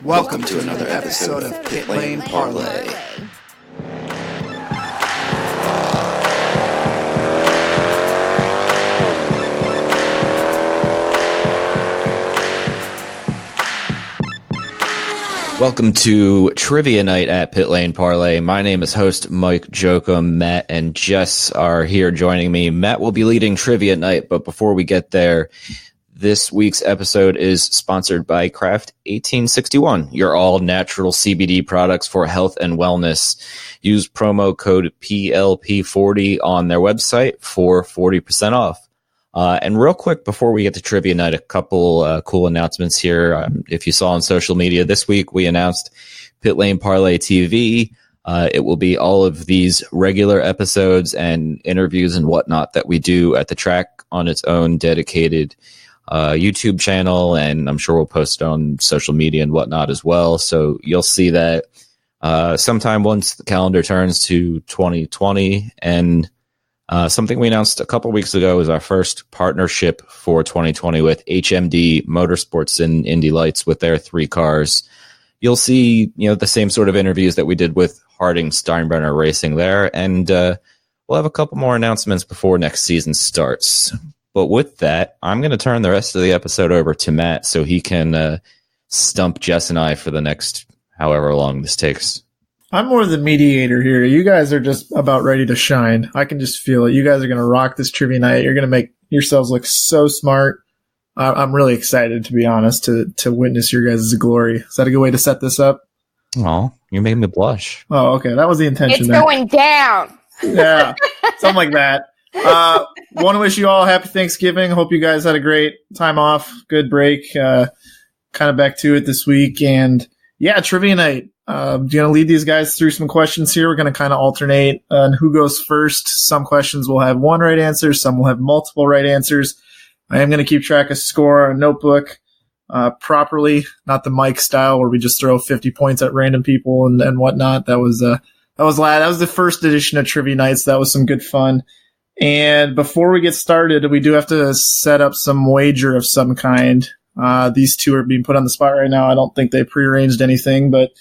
Welcome to another episode of Pit Lane Parley. Welcome to Trivia Night at Pit Lane Parley. My name is host Mike Jokum. Matt and Jess are here joining me. Matt will be leading Trivia Night, but before we get there, this week's episode is sponsored by Craft 1861, your all-natural CBD products for health and wellness. Use promo code PLP40 on their website for 40% off. And real quick, before we get to Trivia Night, a couple cool announcements here. If you saw on social media this week, we announced Pit Lane Parley TV. It will be all of these regular episodes and interviews and whatnot that we do at the track on its own dedicated YouTube channel, and I'm sure we'll post it on social media and whatnot as well. So you'll see that sometime once the calendar turns to 2020. And something we announced a couple weeks ago is our first partnership for 2020 with HMD Motorsports and Indy Lights with their 3 cars. You'll see, the same sort of interviews that we did with Harding Steinbrenner Racing there, and we'll have a couple more announcements before next season starts. But with that, I'm going to turn the rest of the episode over to Matt so he can stump Jess and I for the next however long this takes. I'm more the mediator here. You guys are just about ready to shine. I can just feel it. You guys are going to rock this trivia night. You're going to make yourselves look so smart. I'm really excited, to be honest, to witness your guys' glory. Is that a good way to set this up? Oh, you made me blush. Oh, okay. That was the intention. It's there. Going down. Yeah, something like that. Want to wish you all a happy Thanksgiving. Hope you guys had a great time off. Good break. Kind of back to it this week. And yeah, trivia night. Going to lead these guys through some questions here. We're going to kind of alternate on who goes first. Some questions will have one right answer. Some will have multiple right answers. I am going to keep track of score on a notebook properly, not the Mike style where we just throw 50 points at random people and whatnot. That was the first edition of Trivia Nights. That was some good fun. And before we get started, we do have to set up some wager of some kind. These two are being put on the spot right now. I don't think they prearranged anything, but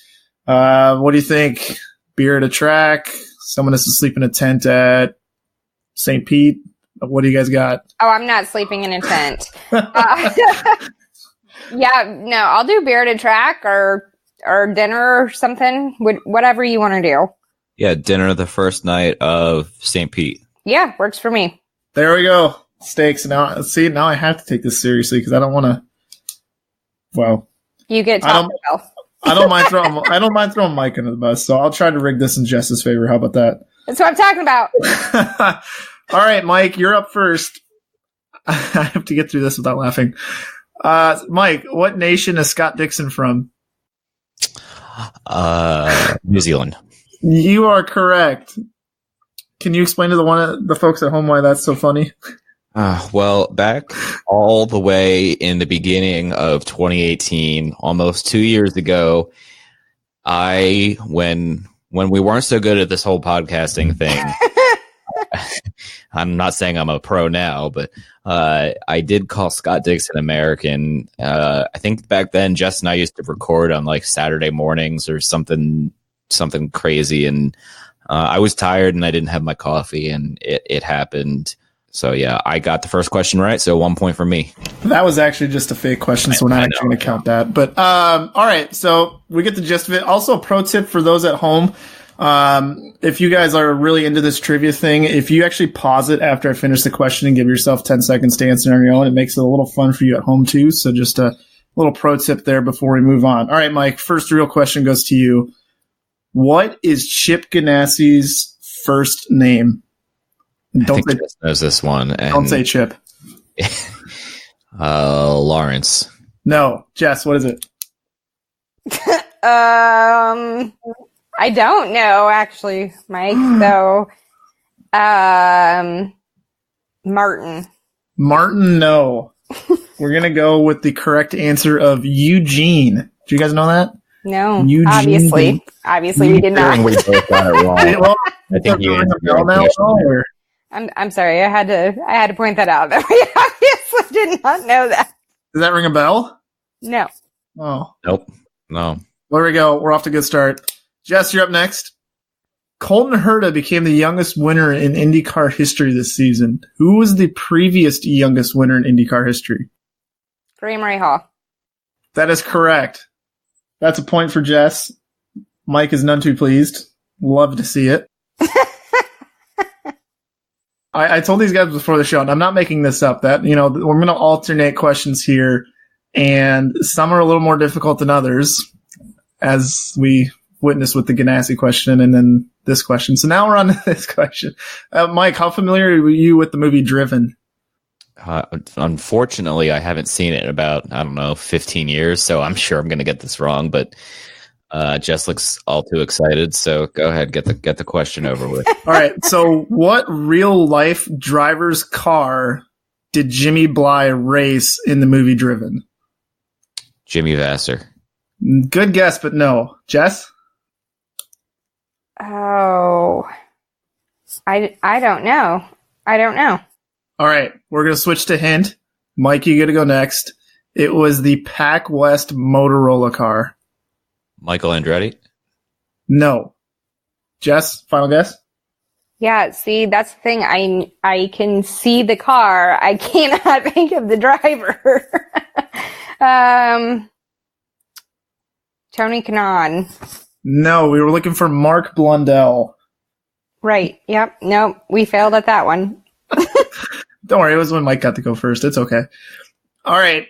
what do you think? Beer at a track? Someone has to sleep in a tent at St. Pete? What do you guys got? Oh, I'm not sleeping in a tent. Yeah, no, I'll do beer at a track or dinner or something. Whatever you want to do. Yeah, dinner the first night of St. Pete. Yeah, works for me. There we go. Steaks. Now I have to take this seriously because I don't want to. Well, you get Taco Bell. I don't mind throwing Mike under the bus, so I'll try to rig this in Jess's favor. How about that? That's what I'm talking about. All right, Mike, you're up first. I have to get through this without laughing. Mike, what nation is Scott Dixon from? New Zealand. You are correct. Can you explain to the folks at home why that's so funny? Well, back all the way in the beginning of 2018, almost 2 years ago, when we weren't so good at this whole podcasting thing, I'm not saying I'm a pro now, but I did call Scott Dixon American. I think back then, Jess and I used to record on like Saturday mornings or something crazy, and I was tired and I didn't have my coffee, and it happened. So yeah, I got the first question right, so 1 point for me. That was actually just a fake question, so we're not actually going to count that. But all right, so we get the gist of it. Also, pro tip for those at home. If you guys are really into this trivia thing, if you actually pause it after I finish the question and give yourself 10 seconds to answer on your own, it makes it a little fun for you at home too. So just a little pro tip there before we move on. All right, Mike, first real question goes to you. What is Chip Ganassi's first name? I think Jess knows this one. And don't say Chip. Lawrence. No. Jess, what is it? I don't know, actually, Mike. So, Martin. Martin, no. We're going to go with the correct answer of Eugene. Do you guys know that? No, Eugene. obviously we did not. We both got it wrong. Well, I think you answered now, your own question. I'm sorry. I had to point that out. That we obviously did not know that. Does that ring a bell? No. Oh. Nope. No. There we go. We're off to a good start. Jess, you're up next. Colton Herta became the youngest winner in IndyCar history this season. Who was the previous youngest winner in IndyCar history? Graham Rahal. That is correct. That's a point for Jess. Mike is none too pleased. Love to see it. I told these guys before the show, and I'm not making this up, that, we're going to alternate questions here, and some are a little more difficult than others, as we witnessed with the Ganassi question and then this question. So now we're on to this question. Mike, how familiar were you with the movie Driven? Unfortunately, I haven't seen it in about, 15 years, so I'm sure I'm going to get this wrong, but Jess looks all too excited, so go ahead, get the question over with. All right, so what real-life driver's car did Jimmy Bly race in the movie Driven? Jimmy Vasser. Good guess, but no. Jess? Oh, I don't know. I don't know. All right, we're going to switch to hint. Mike, you got to go next. It was the Pac West Motorola car. Michael Andretti? No. Jess, final guess? Yeah, see, that's the thing. I can see the car. I cannot think of the driver. Tony Kanaan. No, we were looking for Mark Blundell. Right. Yep. Nope. We failed at that one. Don't worry, it was when Mike got to go first. It's okay. All right.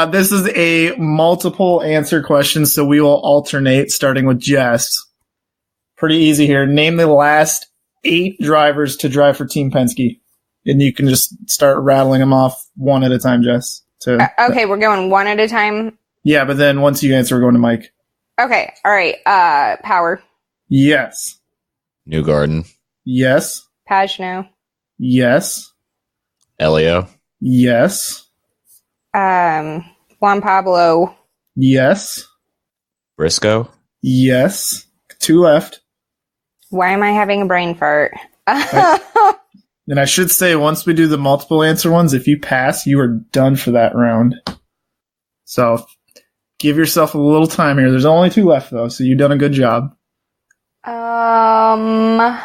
This is a multiple answer question, so we will alternate, starting with Jess. Pretty easy here. Name the last 8 drivers to drive for Team Penske. And you can just start rattling them off one at a time, Jess. Okay, we're going one at a time. Yeah, but then once you answer, we're going to Mike. Okay. All right. Power. Yes. Newgarden. Yes. Pagano. Yes. Elio. Yes. Juan Pablo. Yes. Briscoe. Yes. 2 left. Why am I having a brain fart? And I should say, once we do the multiple answer ones, if you pass, you are done for that round. So give yourself a little time here. There's only 2 left, though, so you've done a good job. 5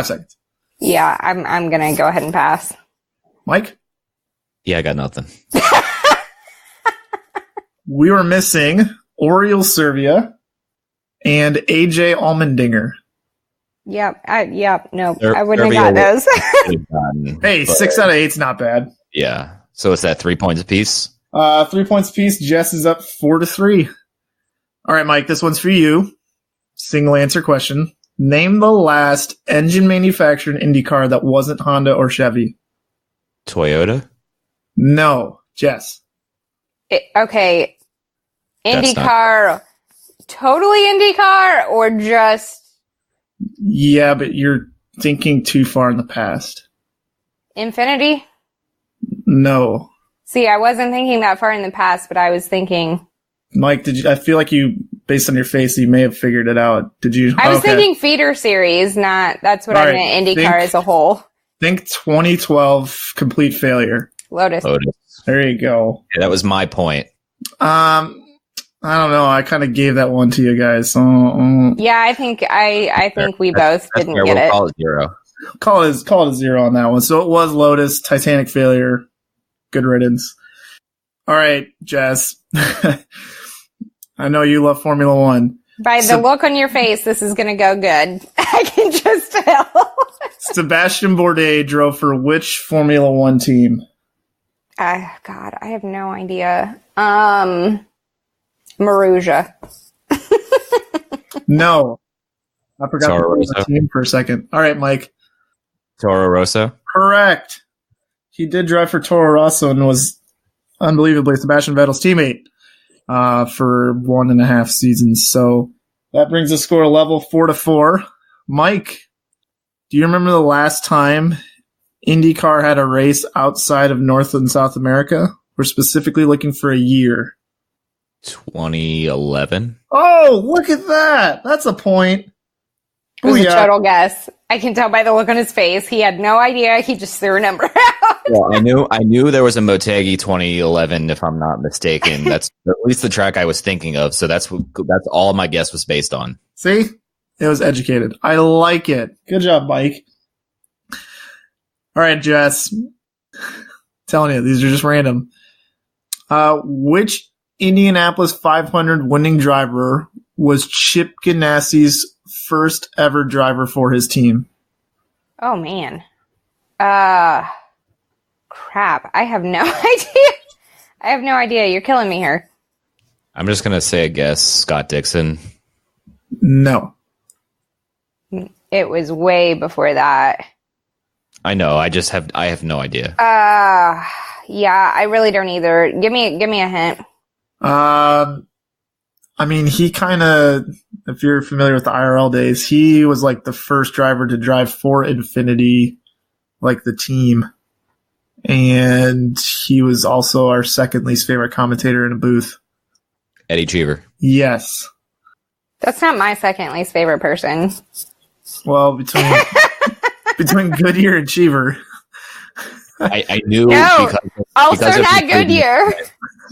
seconds. Yeah, I'm gonna go ahead and pass. Mike? Yeah, I got nothing. We were missing Oriol Servia and AJ Allmendinger. Yep. Nope. There- I wouldn't there have got be those. Hey, 6 out of 8's not bad. Yeah. So it's that 3 points apiece? 3 points apiece. Jess is up 4-3. All right, Mike, this one's for you. Single answer question. Name the last engine manufacturer in IndyCar that wasn't Honda or Chevy. Toyota? No. Jess. Okay. That's IndyCar, totally IndyCar, or just Yeah, but you're thinking too far in the past. Infinity? No. See, I wasn't thinking that far in the past, but I was thinking. Mike, I feel like you, based on your face, you may have figured it out. Did you? I was thinking feeder series, that's what All I right, meant, IndyCar as a whole. Think 2012 complete failure. Lotus. There you go. Yeah, that was my point. I don't know. I kind of gave that one to you guys. So, Yeah, I think we both didn't fair. get We'll it. call it 0. call it a 0 on that one. So it was Lotus, Titanic failure. Good riddance. All right, Jess. I know you love Formula One. By the look on your face, this is going to go good. I can just tell. Sebastian Bourdais drove for which Formula One team? God, I have no idea. Marussia. No. I forgot Toro the Rosso. team for a second. All right, Mike. Toro Rosso? Correct. He did drive for Toro Rosso and was unbelievably Sebastian Vettel's teammate for 1.5 seasons. So That brings the score level 4-4. Mike, do you remember the last time IndyCar had a race outside of North and South America? We're specifically looking for a year. 2011. Oh, look at that. That's a point. It was a total guess. I can tell by the look on his face. He had no idea. He just threw a number out. Well, I knew there was a Motegi 2011, if I'm not mistaken. That's at least the track I was thinking of. So that's all my guess was based on. See? It was educated. I like it. Good job, Mike. All right, Jess. Telling you, these are just random. Which Indianapolis 500 winning driver was Chip Ganassi's first ever driver for his team? Oh, man. Crap. I have no idea. I have no idea. You're killing me here. I'm just going to say a guess. Scott Dixon. No. It was way before that. I know. I have no idea. Yeah, I really don't either. Give me a hint. I mean, he kind of, if you're familiar with the IRL days, he was like the first driver to drive for Infinity, like the team. And he was also our second least favorite commentator in a booth. Eddie Cheever. Yes. That's not my second least favorite person. Well, between Goodyear and Cheever. I knew. No, because also not Goodyear.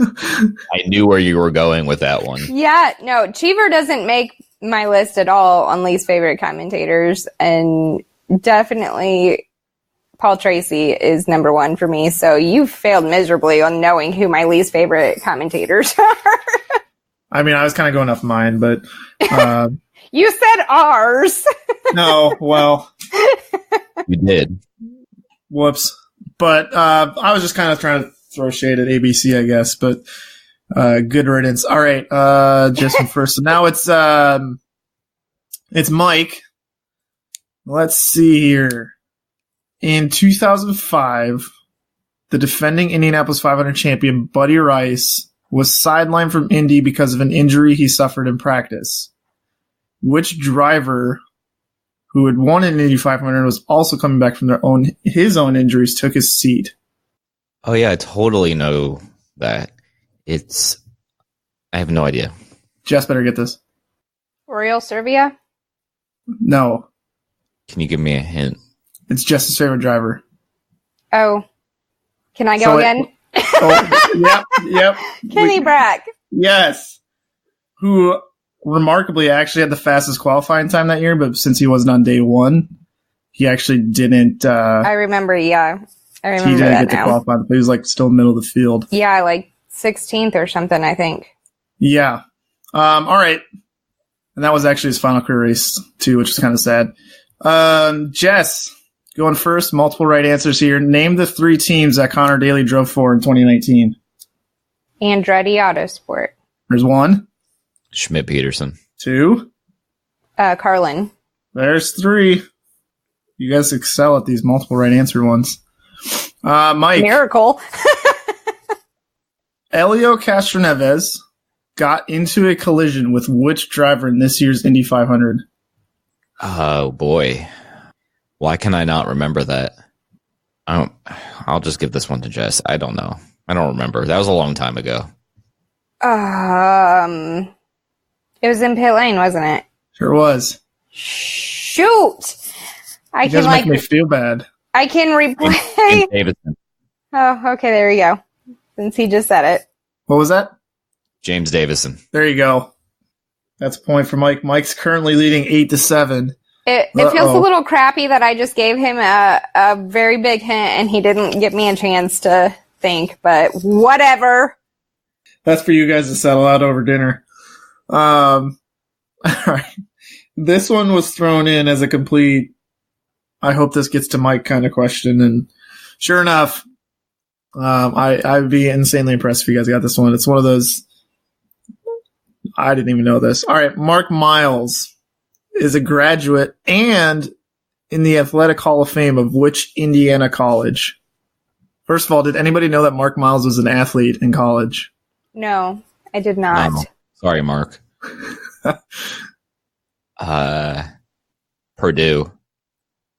I knew where you were going with that one. Yeah, no, Cheever doesn't make my list at all on least favorite commentators, and definitely Paul Tracy is number one for me. So you failed miserably on knowing who my least favorite commentators are. I mean, I was kind of going off mine, but you said ours. No, well, You did. whoops. But I was just kind of trying to throw shade at ABC, I guess. But good riddance. All right, Justin first. So now it's Mike. Let's see here. In 2005, the defending Indianapolis 500 champion Buddy Rice was sidelined from Indy because of an injury he suffered in practice. Which driver who had won an Indy 500 and was also coming back from his own injuries took his seat? Oh yeah, I totally know that. I have no idea. Jess better get this. Oriol Servia? No, Can you give me a hint? it's Jess's favorite driver. Oh. Can I go again? Yep. Kenny Brack. Yes. Who remarkably actually had the fastest qualifying time that year, but since he wasn't on day one, he actually didn't. I remember, yeah. I remember he didn't that get now. to qualify, but he was like still middle of the field. Yeah, like 16th or something, I think. Yeah. All right. And that was actually his final career race too, which is kind of sad. Jess, going first, multiple right answers here. Name the three teams that Connor Daly drove for in 2019. Andretti Autosport. There's one. Schmidt Peterson. Two. Carlin. There's three. You guys excel at these multiple right answer ones. Mike. Miracle. Elio Castroneves got into a collision with which driver in this year's Indy 500? Oh boy. Why can I not remember that? I'll just give this one to Jess. I don't know. I don't remember. That was a long time ago. It was in pit lane, wasn't it? Sure was. Shoot! You guys make me feel bad. I can replay. James Davison. Oh, okay, there we go. Since he just said it. What was that? James Davison. There you go. That's a point for Mike. Mike's currently leading 8-7. It feels a little crappy that I just gave him a very big hint and he didn't give me a chance to think, but whatever. That's for you guys to settle out over dinner. All right. This one was thrown in as a complete, I hope this gets to Mike kind of question. And sure enough, I'd be insanely impressed if you guys got this one. It's one of those, I didn't even know this. All right. Mark Miles is a graduate and in the Athletic Hall of Fame of which Indiana college? First of all, did anybody know that Mark Miles was an athlete in college? No, I did not. No. Sorry, Mark. Purdue.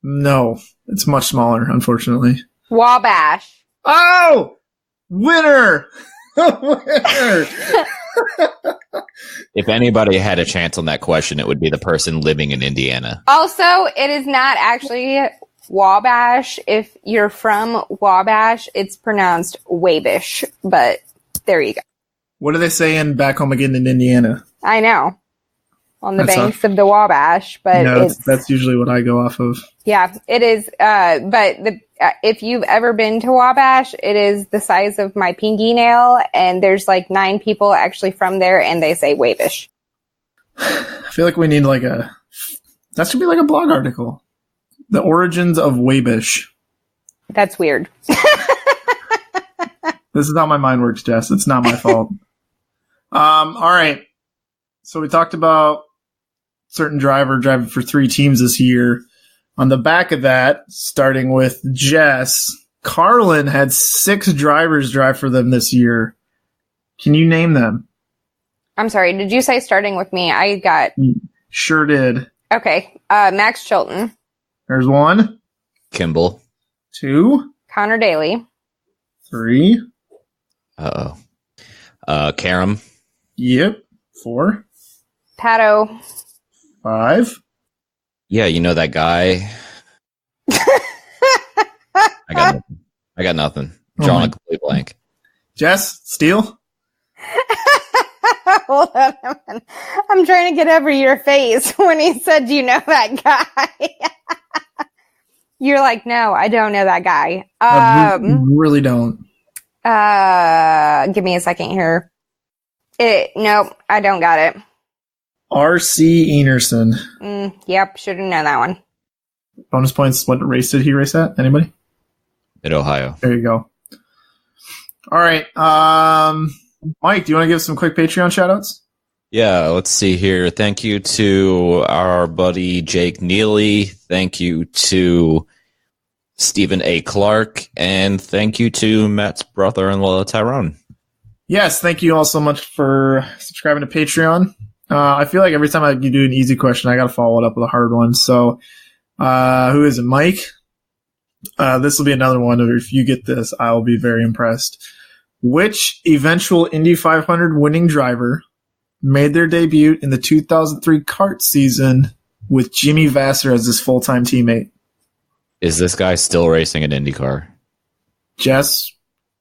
No, it's much smaller, unfortunately. Wabash. Oh! Winner! Winner! If anybody had a chance on that question, it would be the person living in Indiana. Also, it is not actually Wabash. If you're from Wabash, it's pronounced Wabish. But there you go. What are they saying back home again in Indiana? I know. On the That's banks of the Wabash, but No, it's that's usually what I go off of. yeah, it is. But if you've ever been to Wabash, it is the size of my pinky nail, and there's like 9 people actually from there, and they say Wabish. I feel like we need that should be like a blog article. The origins of Wabish. That's weird. This is how my mind works, Jess. It's not my fault. All right. So we talked about certain driver driving for 3 teams this year. On the back of that, starting with Jess, Carlin had 6 drivers drive for them this year. Can you name them? I'm sorry. Did you say starting with me? I got Sure did. okay. Max Chilton, There's 1, Kimball. 2, Connor Daly, 3. Karam. Yep. 4, Pato. 5. Yeah, you know that guy. I got nothing. Drawing a complete blank. Jess, Steele. Hold on. I'm trying to get over your face when he said, "Do you know that guy?" You're like, "No, I don't know that guy." I really don't. Give me a second here. Nope, I don't got it. R.C. Enerson. Yep, should have known that one. Bonus points. What race did he race at? Anybody? In Ohio. There you go. All right. Mike, do you want to give some quick Patreon shout-outs? Yeah, let's see here. Thank you to our buddy Jake Neely. Thank you to Stephen A. Clark. And thank you to Matt's brother-in-law, Tyrone. Yes, thank you all so much for subscribing to Patreon. I feel like every time you do an easy question, I got to follow it up with a hard one. So, who is it? Mike? This will be another one. If you get this, I will be very impressed. Which eventual Indy 500 winning driver made their debut in the 2003 kart season with Jimmy Vasser as his full-time teammate? Is this guy still racing an Indycar? Jess?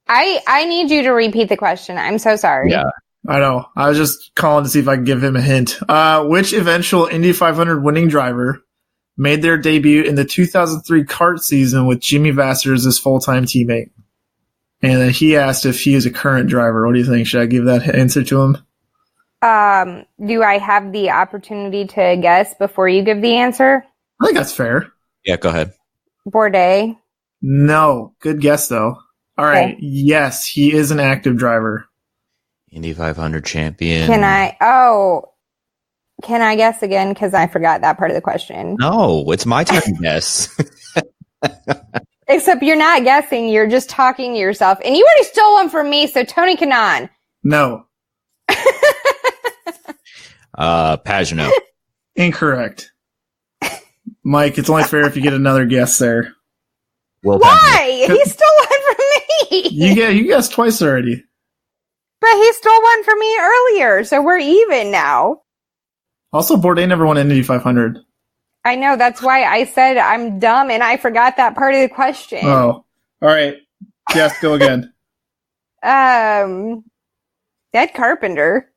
I need you to repeat the question. I'm so sorry. Yeah. I know. I was just calling to see if I could give him a hint. Which eventual Indy 500 winning driver made their debut in the 2003 kart season with Jimmy Vasser as his full-time teammate? And then he asked if he is a current driver. What do you think? Should I give that answer to him? Do I have the opportunity to guess before you give the answer? I think that's fair. Yeah, go ahead. Bourdais. No. Good guess, though. All right. Okay. Yes, he is an active driver. Indy 500 champion. Can I guess again? Because I forgot that part of the question. No, it's my turn to guess. Except you're not guessing, you're just talking to yourself. And you already stole one from me, so Tony Kanaan. No. Pagano. Incorrect. Mike, it's only fair if you get another guess there. Will Why? He stole one from me. You guessed twice already. But he stole one from me earlier, so we're even now. Also, Bourdais never won an Indy 500. I know, that's why I said I'm dumb and I forgot that part of the question. Oh. All right. Jess, go again. Ed Carpenter.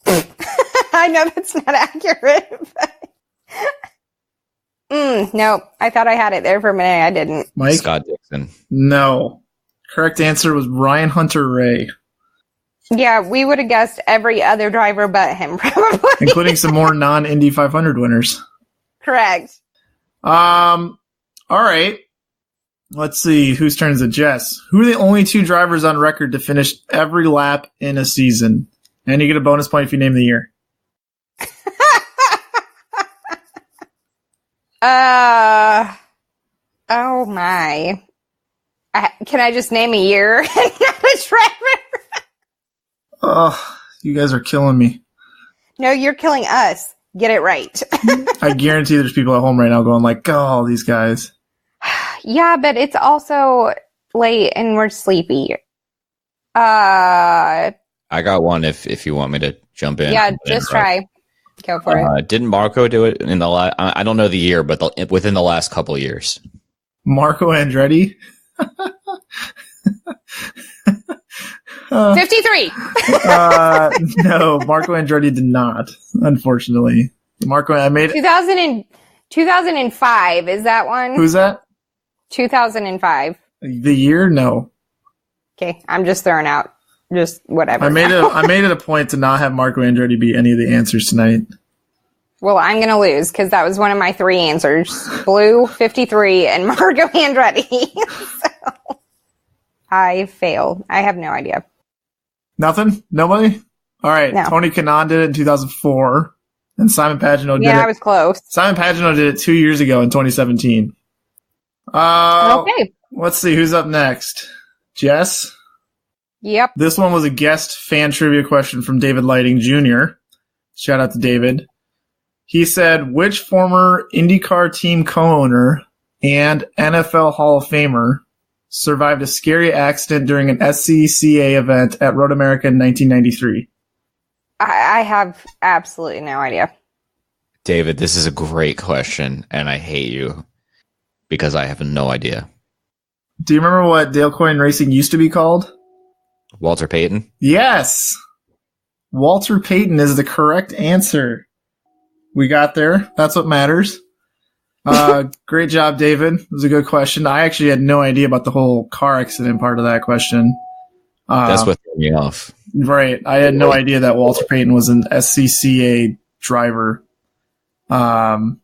I know that's not accurate. But no, I thought I had it there for a minute. I didn't. Mike? Scott Dixon. No. Correct answer was Ryan Hunter-Reay. Yeah, we would have guessed every other driver but him, probably. Including some more non-Indy 500 winners. Correct. All right. Let's see. Whose turn is it? Jess. Who are the only 2 drivers on record to finish every lap in a season? And you get a bonus point if you name the year. Oh my. Can I just name a year and not a driver? Oh, you guys are killing me. No, you're killing us. get it right. I guarantee there's people at home right now going like, "Oh, these guys." Yeah, but it's also late and we're sleepy. I got one if you want me to jump in. Yeah, just try. Go for it. Didn't Marco do it in the last? I don't know the year, but within the last couple of years. Marco Andretti. 53. No, Marco Andretti did not. Unfortunately, I made 2005. Is that one? Who's that? 2005. The year? No. Okay, I'm just throwing out just whatever. I made it a point to not have Marco Andretti be any of the answers tonight. Well, I'm going to lose because that was one of my 3 answers. Blue, 53, and Marco Andretti. So, I failed. I have no idea. Nothing? Nobody? All right. No. Tony Kanaan did it in 2004, and Simon Pagino did it. Yeah, I was close. Simon Pagino did it 2 years ago in 2017. Okay. Let's see who's up next. Jess? Yep. This one was a guest fan trivia question from David Lighting Jr. Shout out to David. He said, which former IndyCar team co-owner and NFL Hall of Famer survived a scary accident during an SCCA event at Road America in 1993? I have absolutely no idea. David, this is a great question, and I hate you because I have no idea. Do you remember what Dale Coyne Racing used to be called? Walter Payton? Yes. Walter Payton is the correct answer. We got there. That's what matters. Great job, David. It was a good question. I actually had no idea about the whole car accident part of that question. That's what threw me off. Right. I had no idea that Walter Payton was an SCCA driver. All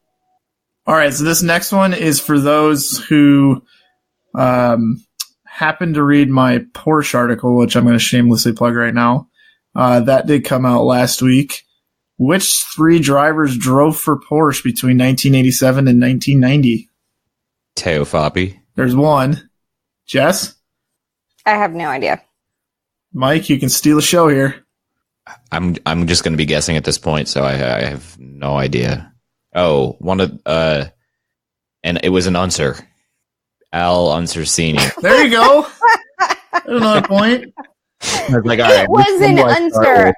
right. So this next one is for those who happened to read my Porsche article, which I'm going to shamelessly plug right now. That did come out last week. Which 3 drivers drove for Porsche between 1987 and 1990? Teo Fabi. There's one. Jess? I have no idea. Mike, you can steal the show here. I'm just going to be guessing at this point, so I have no idea. Oh, one of and it was an Unser. Al Unsersini. There you go. There's another point. I was like, all right, It was an Unser.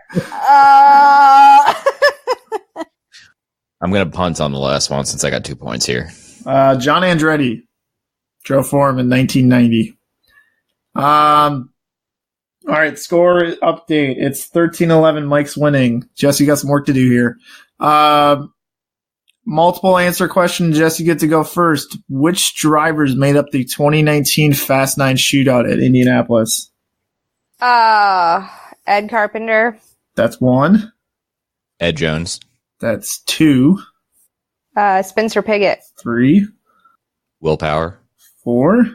I'm going to punt on the last one since I got 2 points here. John Andretti drove for him in 1990. All right, score update. It's 13-11. Mike's winning. Jess, you got some work to do here. Multiple answer question. Jess, you get to go first. Which drivers made up the 2019 Fast 9 shootout at Indianapolis? Ed Carpenter. That's 1. Ed Jones. That's 2. Spencer Piggott. 3. Willpower. 4.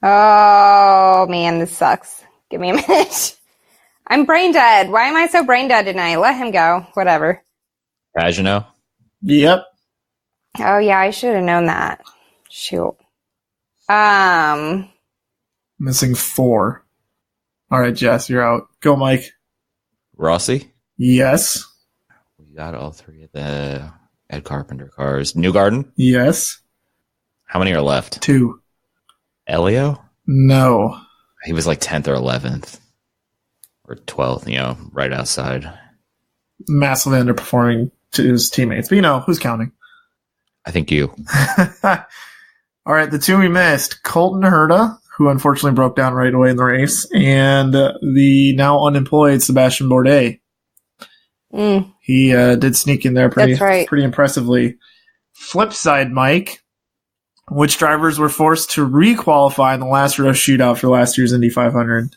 Oh man, this sucks. Give me a minute. I'm brain dead. Why am I so brain dead tonight? Let him go. Whatever. Pagano. Yep. Oh yeah, I should have known that. Shoot. Missing 4. All right, Jess, you're out. Go, Mike. Rossi. Yes. We got all 3 of the Ed Carpenter cars. Newgarden. Yes. How many are left? 2. Elio? No. He was like 10th or 11th. Or 12th, right outside. Massively underperforming to his teammates. But, who's counting? I think you. All right, the 2 we missed. Colton Herta, who unfortunately broke down right away in the race, and the now unemployed Sebastian Bourdais. He did sneak in there pretty impressively. Flip side, Mike. Which drivers were forced to re-qualify in the last row shootout for last year's Indy 500?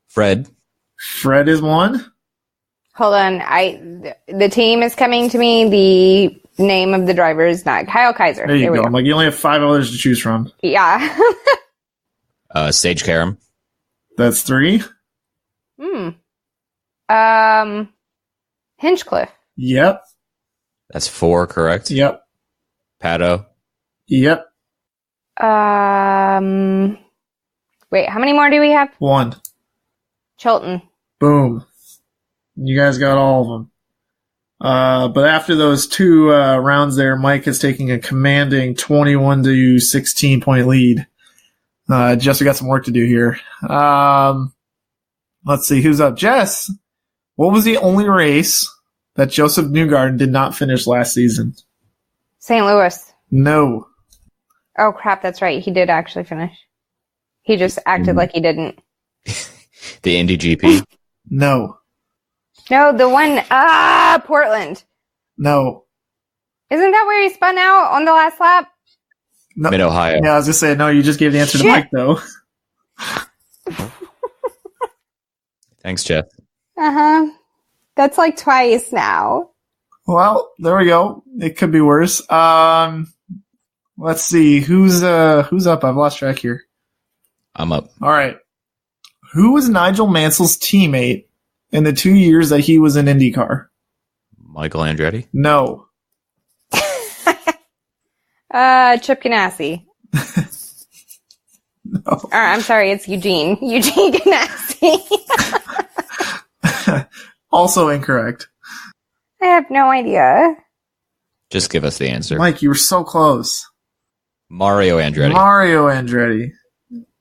Fred. Fred is 1. Hold on. The team is coming to me. The name of the driver is not Kyle Kaiser. There you go. I'm like, you only have 5 others to choose from. Yeah. Sage Karam. That's 3. Hinchcliffe. Yep. That's 4, correct? Yep. Pato. Yep. Wait, how many more do we have? 1. Chilton. Boom. You guys got all of them. But after those two rounds there, Mike is taking a commanding 21 to 16 point lead. Jess, we got some work to do here. Let's see who's up. Jess, what was the only race that Joseph Newgarden did not finish last season? St. Louis. No. Oh, crap. That's right. He did actually finish. He just acted like he didn't. The Indy GP? No. No, the one, Portland. No. Isn't that where he spun out on the last lap? No. Mid-Ohio. Yeah, I was going to say, no, you just gave the answer to Mike, though. Thanks, Jeff. Uh-huh. That's like twice now. Well, there we go. It could be worse. Let's see. Who's up? I've lost track here. I'm up. All right. Who was Nigel Mansell's teammate in the 2 years that he was in IndyCar? Michael Andretti? No. Chip Ganassi. No. I'm sorry, it's Eugene. Eugene Ganassi. Also incorrect. I have no idea. Just give us the answer. Mike, you were so close. Mario Andretti. Mario Andretti.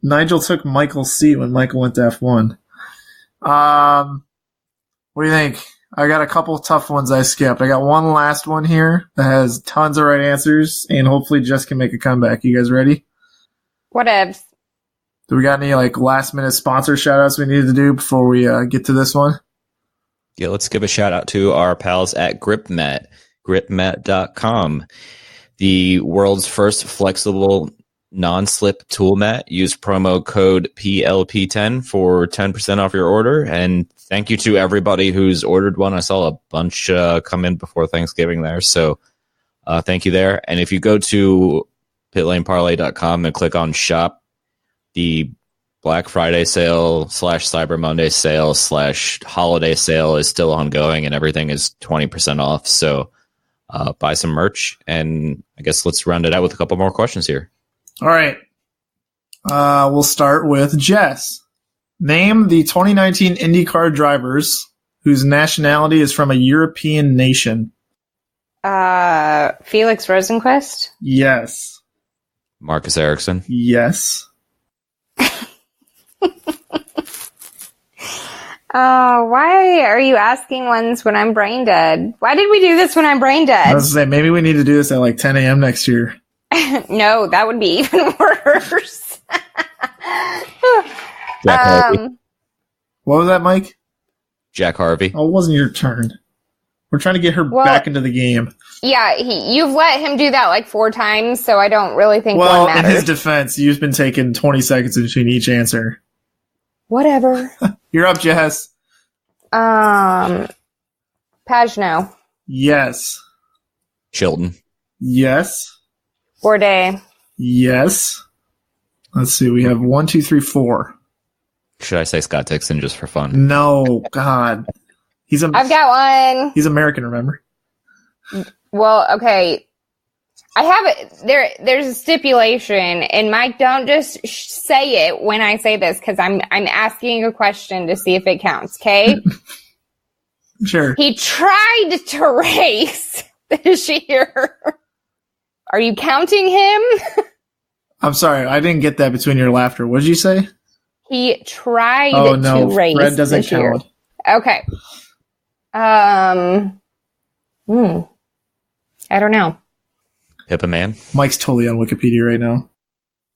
Nigel took Michael's seat when Michael went to F1. What do you think? I got a couple tough ones I skipped. I got one last one here that has tons of right answers, and hopefully Jess can make a comeback. You guys ready? Whatevs. Do we got any last minute sponsor shout outs we need to do before we get to this one? Yeah, let's give a shout out to our pals at GripMat, gripmat.com. The world's first flexible non-slip tool mat. Use promo code PLP10 for 10% off your order. And thank you to everybody who's ordered one. I saw a bunch come in before Thanksgiving there. So thank you there. And if you go to pitlaneparley.com and click on shop, the Black Friday sale / Cyber Monday sale / holiday sale is still ongoing and everything is 20% off. So buy some merch, and I guess let's round it out with a couple more questions here. All right. We'll start with Jess. Name the 2019 IndyCar drivers whose nationality is from a European nation. Felix Rosenquist? Yes. Marcus Ericsson. Yes. Why are you asking ones when I'm brain dead? Why did we do this when I'm brain I dead? was going to say, maybe we need to do this at 10 a.m. next year. No, that would be even worse. Jack Harvey. What was that, Mike? Jack Harvey. Oh, it wasn't your turn. We're trying to get her back into the game. Yeah, you've let him do that 4 times, so I don't really think Well, one in matters. his defense, you've been taking 20 seconds between each answer. Whatever. You're up, Jess. Pagano. Yes. Chilton. Yes. Bourdais. Yes. Let's see. We have 1, 2, 3, 4. Should I say Scott Dixon just for fun? No, God. I've got one. He's American, remember? Well, okay. I have it. There's a stipulation, and Mike, don't just say it when I say this because I'm asking a question to see if it counts. Okay? Sure. He tried to race this year. Are you counting him? I'm sorry, I didn't get that between your laughter. What did you say? He tried no, to race Fred doesn't this year. count. Okay. I don't know. Pippa Man. Mike's totally on Wikipedia right now.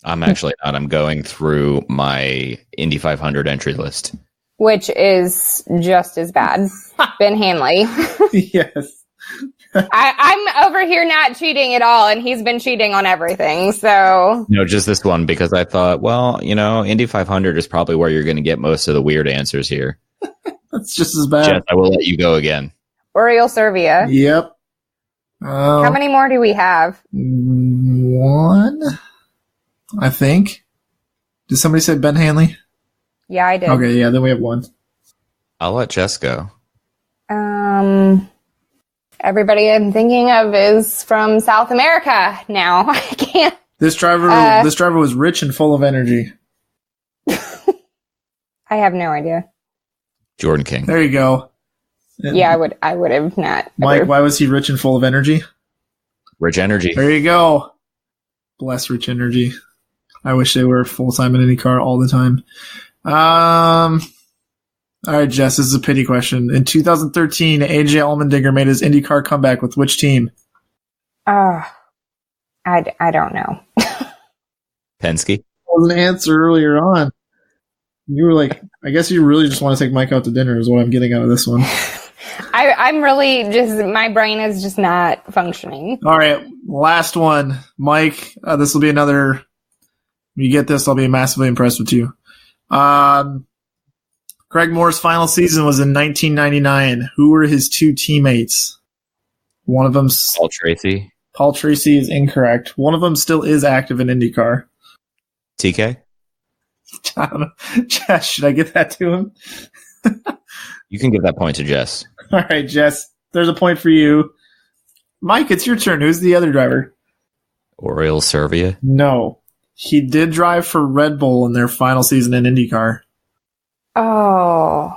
I'm actually not. I'm going through my Indy 500 entry list. Which is just as bad. Ben Hanley. Yes. I'm over here not cheating at all, and he's been cheating on everything, so... No, just this one, because I thought, well, Indy 500 is probably where you're going to get most of the weird answers here. That's just as bad. Jess, I will let you go again. Oriol Servia. Yep. How many more do we have? 1, I think. Did somebody say Ben Hanley? Yeah, I did. Okay, yeah, then we have 1. I'll let Jess go. Everybody I'm thinking of is from South America now. I can't. This driver was rich and full of energy. I have no idea. Jordan King. There you go. Yeah, I would have not. Mike, ever. why was he rich and full of energy? Rich energy. There you go. Bless Rich Energy. I wish they were full-time in IndyCar all the time. All right, Jess, this is a pity question. In 2013, AJ Allmendinger made his IndyCar comeback with which team? I don't know. Penske. Was an answer earlier on. You were like, I guess you really just want to take Mike out to dinner is what I'm getting out of this one. I'm really just, my brain is just not functioning. All right, last one. Mike, this will be another, if you get this, I'll be massively impressed with you. Greg Moore's final season was in 1999. Who were his two teammates? One of them, Paul Tracy. Paul Tracy, is incorrect. One of them still is active in IndyCar. TK. I don't know. Jess, should I give that to him? You can give that point to Jess. All right, Jess, there's a point for you. Mike, it's your turn. Who's the other driver? Oriol Servia. No. He did drive for Red Bull in their final season in IndyCar. Oh,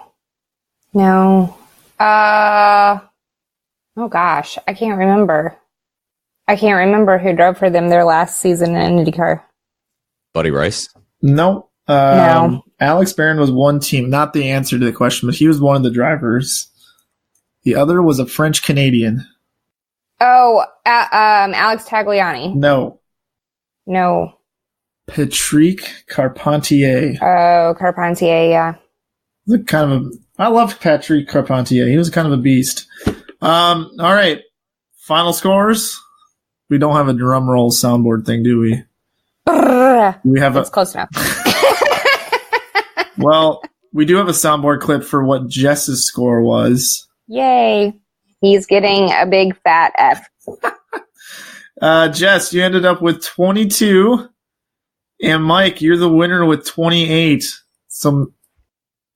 no. Oh gosh, I can't remember. I can't remember who drove for them their last season in IndyCar. Buddy Rice. No. No. Alex Barron was one team, not the answer to the question, but he was one of the drivers. The other was a French Canadian. Oh, Alex Tagliani. No. No. Patrick Carpentier. Oh, Carpentier, yeah. I love Patrick Carpentier. He was kind of a beast. All right. Final scores. We don't have a drum roll soundboard thing, do we? We have It's close enough. Well, we do have a soundboard clip for what Jess's score was. Yay. He's getting a big fat F. Jess, you ended up with 22. And Mike, you're the winner with 28.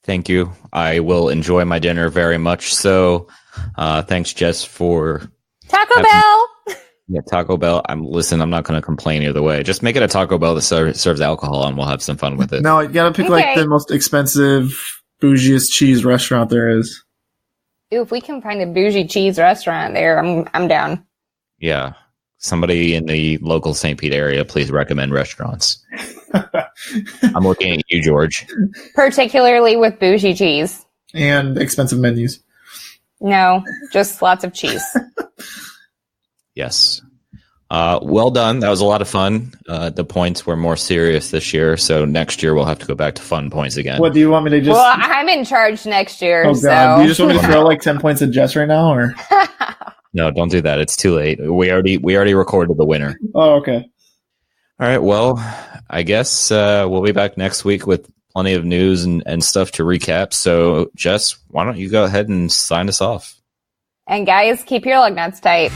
Thank you. I will enjoy my dinner very much. So, thanks, Jess, for Taco Bell. Yeah, Taco Bell. I'm not going to complain either way. Just make it a Taco Bell that serves alcohol, and we'll have some fun with it. No, you got to pick like the most expensive, bougiest cheese restaurant there is. Ooh, if we can find a bougie cheese restaurant there, I'm down. Yeah. Somebody in the local St. Pete area, please recommend restaurants. I'm looking at you, George. Particularly with bougie cheese. And expensive menus. No, just lots of cheese. Yes. Well done. That was a lot of fun. The points were more serious this year, so next year we'll have to go back to fun points again. What, do you want me to just... Well, I'm in charge next year, Oh, so... God. Do you just want me to throw like 10 points at Jess right now, or... No, don't do that. It's too late. We already recorded the winner. Oh, okay. All right. Well, I guess we'll be back next week with plenty of news and stuff to recap. So, Jess, why don't you go ahead and sign us off? And guys, keep your lug nuts tight.